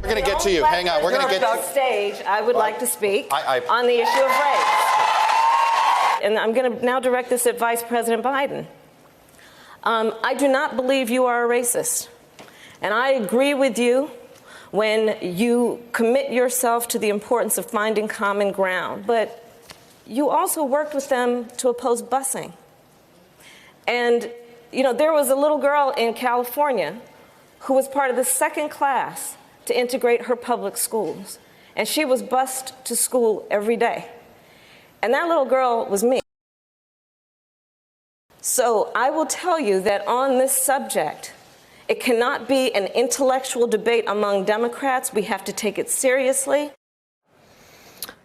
We're going to get to you. Hang on. We're going to get to stage. I would like to speak on the issue of race. And I'm going to now direct this at Vice President Biden. I do not believe you are a racist. And I agree with you when you commit yourself to the importance of finding common ground. But you also worked with them to oppose busing. And, you know, there was a little girl in California who was part of the second class to integrate her public schools. And she was bused to school every day. And that little girl was me. So I will tell you that on this subject, it cannot be an intellectual debate among Democrats. We have to take it seriously.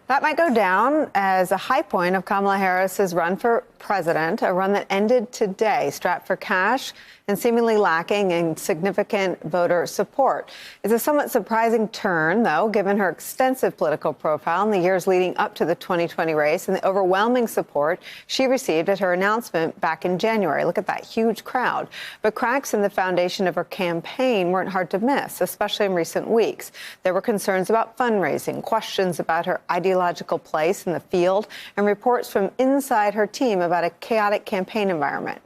That might go down as a high point of Kamala Harris's run for president, a run that ended today, strapped for cash and seemingly lacking in significant voter support. It's a somewhat surprising turn, though, given her extensive political profile in the years leading up to the 2020 race and the overwhelming support she received at her announcement back in January. Look at that huge crowd. But cracks in the foundation of her campaign weren't hard to miss, especially in recent weeks. There were concerns about fundraising, questions about her ideological place in the field, and reports from inside her team about a chaotic campaign environment.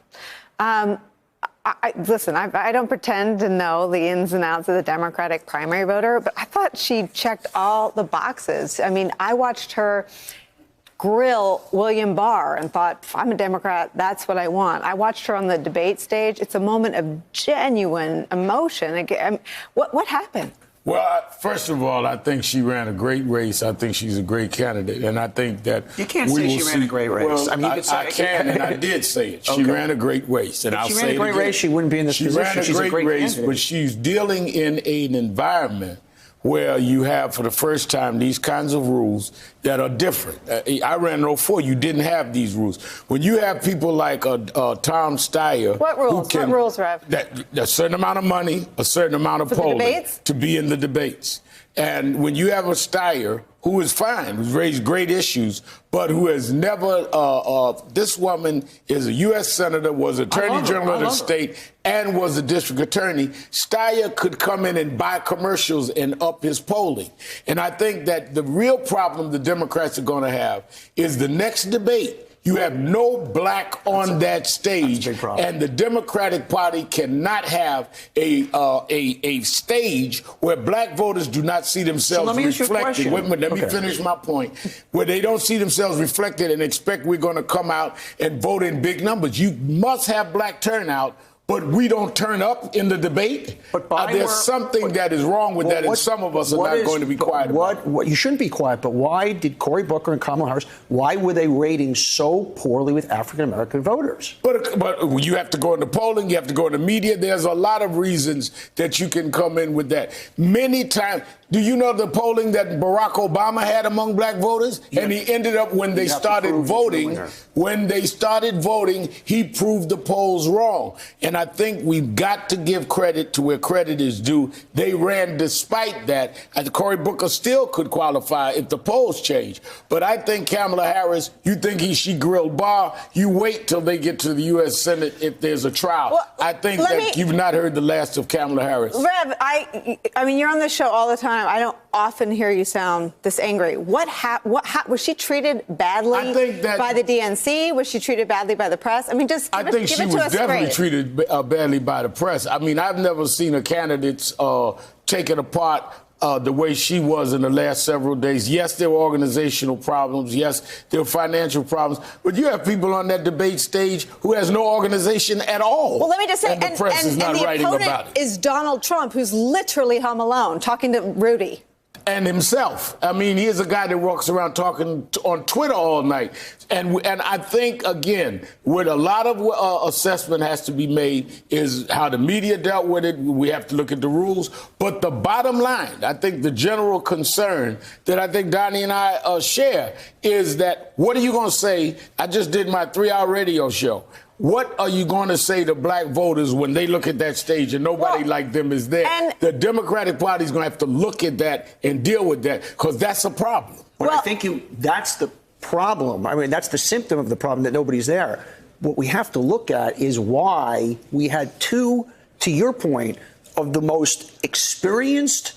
Listen, I don't pretend to know the ins and outs of the Democratic primary voter, but I thought she checked all the boxes. I mean, I watched her grill William Barr and thought, if I'm a Democrat, that's what I want. I watched her on the debate stage. It's a moment of genuine emotion. What happened? Well, first of all, I think she ran a great race. I think she's a great candidate. And I think that you can't say she ran a great race. Well, I mean, I can, and I did say it. She ran a great race. And I'll say it again. She ran a great race. She wouldn't be in this position. She ran a great race, but she's dealing in an environment where you have, for the first time, these kinds of rules that are different. I ran in 04. You didn't have these rules. When you have people like Tom Steyer. What rules? What rules, Rev? A certain amount of money, a certain amount of polling to be in the debates. And when you have a Steyer who is fine, who's raised great issues, but who has never, this woman is a U.S. Senator, was Attorney General of the state, and was a district attorney. Steyer could come in and buy commercials and up his polling. And I think that the real problem the Democrats are going to have is the next debate. You have no black on that stage, and the Democratic Party cannot have a stage where black voters do not see themselves reflected. Wait a minute, let me finish my point. Where they don't see themselves reflected and expect we're going to come out and vote in big numbers. You must have black turnout, but we don't turn up in the debate. But there's something that is wrong with that, and some of us are not going to be quiet about it. You shouldn't be quiet, but why did Cory Booker and Kamala Harris, why were they rating so poorly with African-American voters? But you have to go into polling, you have to go into media. There's a lot of reasons that you can come in with that. Many times, do you know the polling that Barack Obama had among black voters? Yeah. And he ended up, when they started voting, he proved the polls wrong. And I think we've got to give credit to where credit is due. They ran despite that. And Cory Booker still could qualify if the polls change. But I think Kamala Harris, you think she grilled Barr, you wait till they get to the U.S. Senate if there's a trial. Well, I think that you've not heard the last of Kamala Harris. Rev, I mean, you're on this show all the time. I don't often hear you sound this angry. Was she treated badly by the DNC? Was she treated badly by the press? I mean, just I think she was definitely treated badly by the press. I mean, I've never seen a candidate taken apart the way she was in the last several days. Yes, there were organizational problems. Yes, there were financial problems. But you have people on that debate stage who has no organization at all. Well, let me just say, and the press is not writing about it. The opponent is Donald Trump, who's literally home alone, talking to Rudy. And himself. I mean, he is a guy that walks around talking on Twitter all night. And I think, again, what a lot of assessment has to be made is how the media dealt with it. We have to look at the rules. But the bottom line, I think the general concern that I think Donny and I share is that what are you going to say? I just did my 3-hour radio show. What are you going to say to black voters when they look at that stage and nobody like them is there? The Democratic Party is going to have to look at that and deal with that, because that's a problem. But I think that's the problem. I mean, that's the symptom of the problem, that nobody's there. What we have to look at is why we had two, to your point, of the most experienced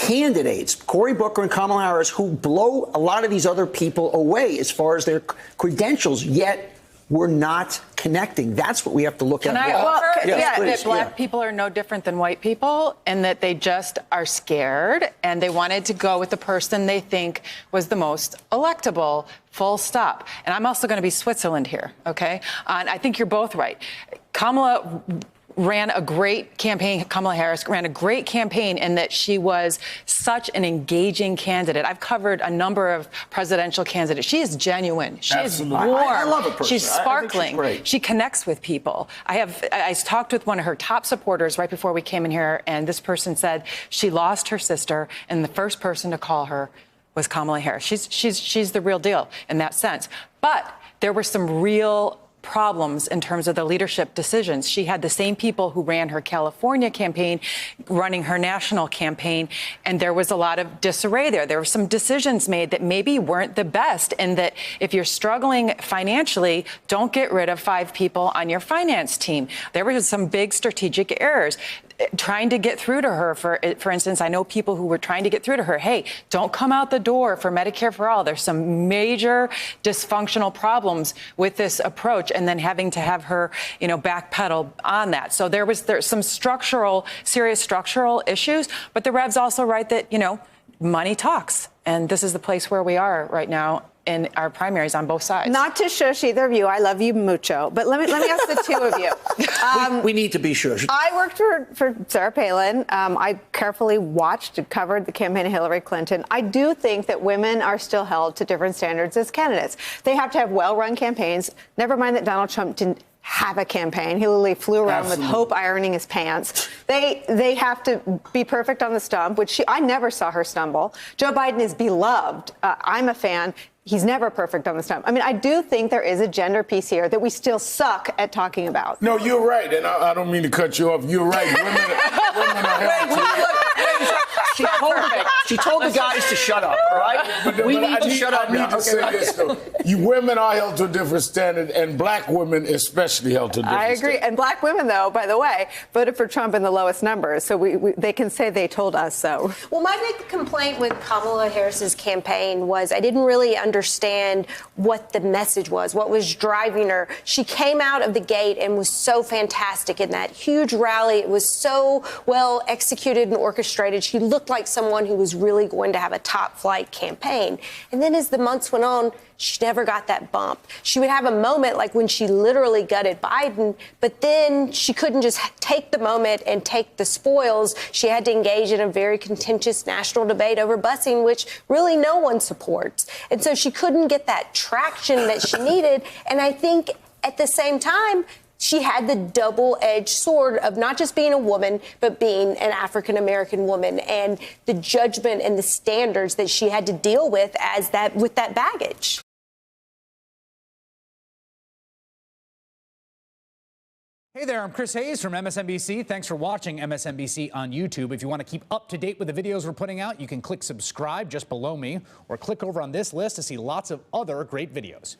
candidates, Cory Booker and Kamala Harris, who blow a lot of these other people away as far as their credentials, yet we're not connecting. That's what we have to look at. Can I offer that black people are no different than white people, and that they just are scared and they wanted to go with the person they think was the most electable, full stop. And I'm also going to be Switzerland here, okay? And I think you're both right. Kamala ran a great campaign. Kamala Harris ran a great campaign in that she was such an engaging candidate. I've covered a number of presidential candidates. She is genuine. She is warm. I love a person. She's sparkling. She connects with people. I talked with one of her top supporters right before we came in here, and this person said she lost her sister, and the first person to call her was Kamala Harris. She's the real deal in that sense. But there were some real problems in terms of the leadership decisions. She had the same people who ran her California campaign running her national campaign, and there was a lot of disarray there. There were some decisions made that maybe weren't the best, and that if you're struggling financially, don't get rid of 5 people on your finance team. There were some big strategic errors. Trying to get through to her, for instance, I know people who were trying to get through to her, hey, don't come out the door for Medicare for All. There's some major dysfunctional problems with this approach, and then having to have her, backpedal on that. So there's some serious structural issues, but the Rev's also right that, money talks. And this is the place where we are right now in our primaries on both sides. Not to shush either of you. I love you mucho. But let me ask the two of you. We need to be shushed. I worked for Sarah Palin. I carefully watched and covered the campaign of Hillary Clinton. I do think that women are still held to different standards as candidates. They have to have well-run campaigns. Never mind that Donald Trump didn't have a campaign. He literally flew around with hope ironing his pants. They have to be perfect on the stump, which I never saw her stumble. Joe Biden is beloved. I'm a fan. He's never perfect on the stump. I mean, I do think there is a gender piece here that we still suck at talking about. No, you're right, and I don't mean to cut you off. You're right. Women are held She told the guys to shut up, all right? We need to shut up. I need to say this, though. You women are held to a different standard, and black women especially held to a different standard. I agree. And black women, though, by the way, voted for Trump in the lowest numbers. So they can say they told us so. Well, my big complaint with Kamala Harris's campaign was I didn't really understand what the message was, what was driving her. She came out of the gate and was so fantastic in that huge rally. It was so well executed and orchestrated. She looked like someone who was really going to have a top flight campaign. And then as the months went on, she never got that bump. She would have a moment like when she literally gutted Biden, but then she couldn't just take the moment and take the spoils. She had to engage in a very contentious national debate over busing, which really no one supports. And so she couldn't get that traction that she needed. And I think at the same time, she had the double-edged sword of not just being a woman, but being an African-American woman, and the judgment and the standards that she had to deal with with that baggage. Hey there, I'm Chris Hayes from MSNBC. Thanks for watching MSNBC on YouTube. If you want to keep up to date with the videos we're putting out, you can click subscribe just below me, or click over on this list to see lots of other great videos.